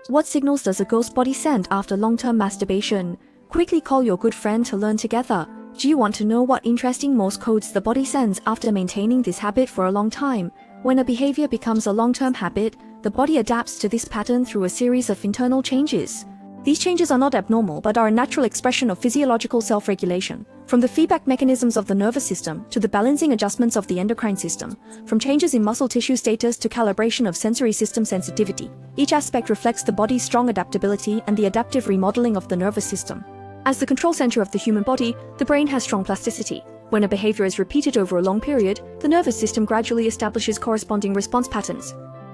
What signals does a ghost body send after long-term masturbation? Quickly call your good friend to learn together. Do you want to know what interesting Morse codes the body sends after maintaining this habit for a long time? When a behavior becomes a long-term habit, the body adapts to this pattern through a series of internal changes. These changes are not abnormal but are a natural expression of physiological self-regulation. From the feedback mechanisms of the nervous system to the balancing adjustments of the endocrine system, from changes in muscle tissue status to calibration of sensory system sensitivity, each aspect reflects the body's strong adaptability and the adaptive remodeling of the nervous system. As the control center of the human body, the brain has strong plasticity. When a behavior is repeated over a long period, the nervous system gradually establishes corresponding response patterns.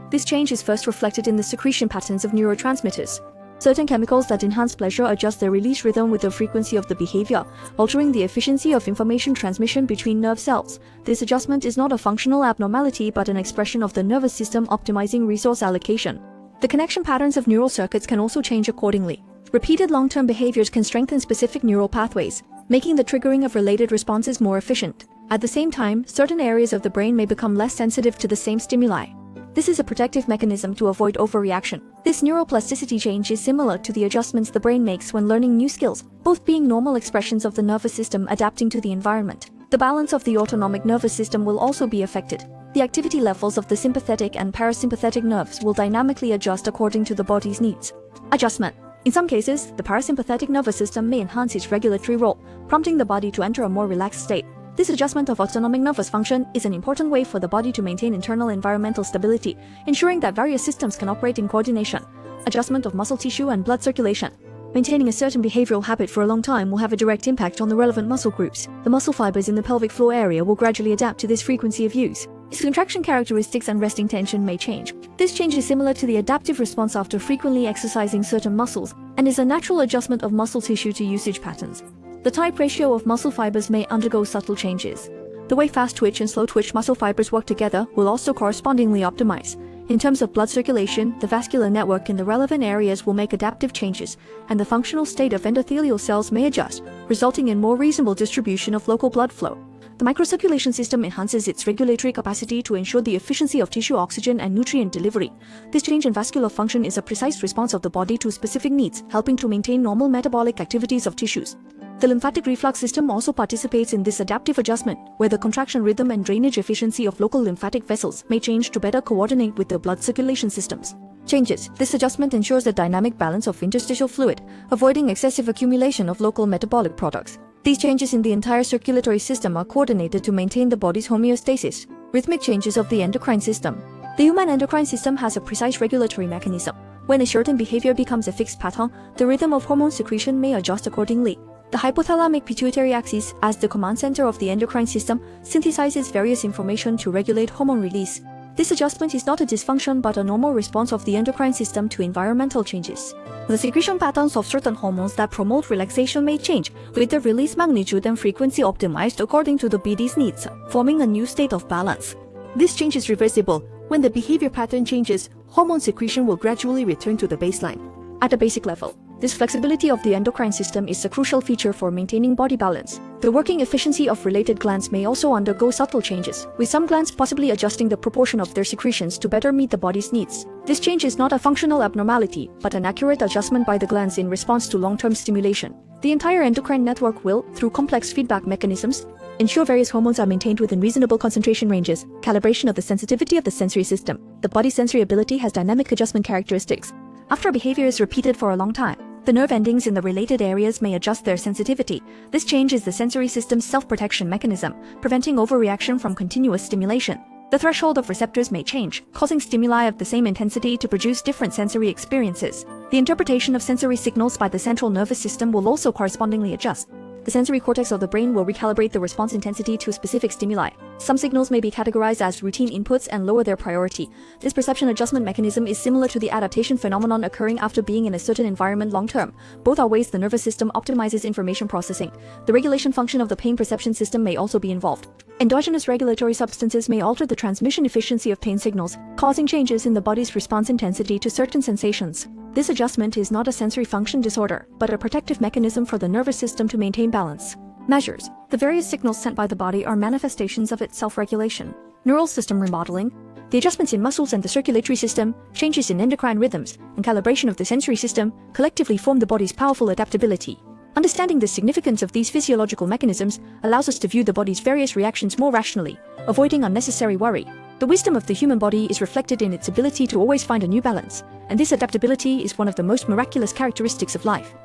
This change is first reflected in the secretion patterns of neurotransmitters. Certain chemicals that enhance pleasure adjust their release rhythm with the frequency of the behavior, altering the efficiency of information transmission between nerve cells. This adjustment is not a functional abnormality but an expression of the nervous system optimizing resource allocation. The connection patterns of neural circuits can also change accordingly. Repeated long-term behaviors can strengthen specific neural pathways, making the triggering of related responses more efficient. At the same time, certain areas of the brain may become less sensitive to the same stimuli. This is a protective mechanism to avoid overreaction. This neuroplasticity change is similar to the adjustments the brain makes when learning new skills, both being normal expressions of the nervous system adapting to the environment. The balance of the autonomic nervous system will also be affected. The activity levels of the sympathetic and parasympathetic nerves will dynamically adjust according to the body's needs. Adjustment. In some cases, the parasympathetic nervous system may enhance its regulatory role, prompting the body to enter a more relaxed state. This adjustment of autonomic nervous function is an important way for the body to maintain internal environmental stability, ensuring that various systems can operate in coordination. Adjustment of muscle tissue and blood circulation. Maintaining a certain behavioral habit for a long time will have a direct impact on the relevant muscle groups. The muscle fibers in the pelvic floor area will gradually adapt to this frequency of use. Its contraction characteristics and resting tension may change. This change is similar to the adaptive response after frequently exercising certain muscles and is a natural adjustment of muscle tissue to usage patterns. The type ratio of muscle fibers may undergo subtle changes. The way fast twitch and slow twitch muscle fibers work together will also correspondingly optimize. In terms of blood circulation, the vascular network in the relevant areas will make adaptive changes, and the functional state of endothelial cells may adjust, resulting in more reasonable distribution of local blood flow. The microcirculation system enhances its regulatory capacity to ensure the efficiency of tissue oxygen and nutrient delivery. This change in vascular function is a precise response of the body to specific needs, helping to maintain normal metabolic activities of tissues. The lymphatic reflux system also participates in this adaptive adjustment, where the contraction rhythm and drainage efficiency of local lymphatic vessels may change to better coordinate with the blood circulation systems. Changes. This adjustment ensures a dynamic balance of interstitial fluid, avoiding excessive accumulation of local metabolic products. These changes in the entire circulatory system are coordinated to maintain the body's homeostasis. Rhythmic changes of the endocrine system. The human endocrine system has a precise regulatory mechanism. When a certain behavior becomes a fixed pattern, the rhythm of hormone secretion may adjust accordingly. The hypothalamic pituitary axis, as the command center of the endocrine system, synthesizes various information to regulate hormone release. This adjustment is not a dysfunction but a normal response of the endocrine system to environmental changes. The secretion patterns of certain hormones that promote relaxation may change, with the release magnitude and frequency optimized according to the body's needs, forming a new state of balance. This change is reversible. When the behavior pattern changes, hormone secretion will gradually return to the baseline. At a basic level, this flexibility of the endocrine system is a crucial feature for maintaining body balance. The working efficiency of related glands may also undergo subtle changes, with some glands possibly adjusting the proportion of their secretions to better meet the body's needs. This change is not a functional abnormality, but an accurate adjustment by the glands in response to long-term stimulation. The entire endocrine network will, through complex feedback mechanisms, ensure various hormones are maintained within reasonable concentration ranges. Calibration of the sensitivity of the sensory system. The body's sensory ability has dynamic adjustment characteristics. After a behavior is repeated for a long time, the nerve endings in the related areas may adjust their sensitivity. This change is the sensory system's self-protection mechanism, preventing overreaction from continuous stimulation. The threshold of receptors may change, causing stimuli of the same intensity to produce different sensory experiences. The interpretation of sensory signals by the central nervous system will also correspondingly adjust. The sensory cortex of the brain will recalibrate the response intensity to specific stimuli. Some signals may be categorized as routine inputs and lower their priority. This perception adjustment mechanism is similar to the adaptation phenomenon occurring after being in a certain environment long term. Both are ways the nervous system optimizes information processing. The regulation function of the pain perception system may also be involved. Endogenous regulatory substances may alter the transmission efficiency of pain signals, causing changes in the body's response intensity to certain sensations. This adjustment is not a sensory function disorder, but a protective mechanism for the nervous system to maintain balance. Measures. The various signals sent by the body are manifestations of its self-regulation. Neural system remodeling. The adjustments in muscles and the circulatory system, changes in endocrine rhythms, and calibration of the sensory system collectively form the body's powerful adaptability. Understanding the significance of these physiological mechanisms allows us to view the body's various reactions more rationally, avoiding unnecessary worry. The wisdom of the human body is reflected in its ability to always find a new balance, and this adaptability is one of the most miraculous characteristics of life.